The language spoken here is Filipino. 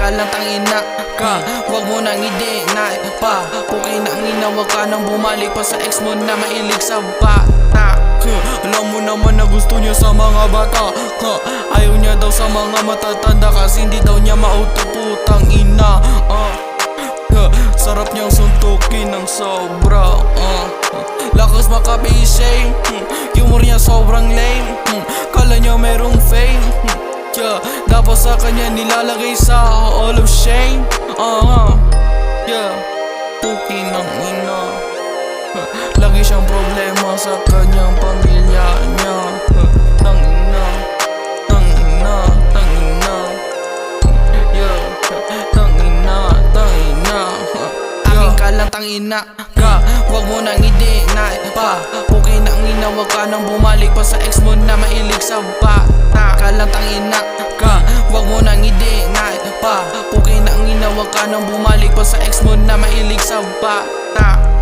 ka lang tangina ka, wag mo nang i-deny pa. Pukay na ina, wag ka nang bumalik pa sa ex mo na mailig sa bata. Alam mo naman na gusto niya sa mga bata, ayaw niya daw sa mga matatanda kasi hindi daw niya mauto, putang ina. Sarap niyang suntukin ng sobra, lakas makapising, humor niya sobrang lame, kala niya merong fame, dapat sa kanya nilalagay sa all of shame. Puki ng ina, lagi siyang problema sa kanyang pamilya niya. Tangina, tangina, tangina, tangina, tangina. Akin ka lang tangina ka, wag mo nang i-deny pa. Puki ng ina, wag ka nang bumalik pa sa ex mo na mailig sa bata. Ka lang tangina ka, wag mo nang i-deny pa. Puki ng ina, wag ka nang bumalik pa sa ex mo na mailig sa bata.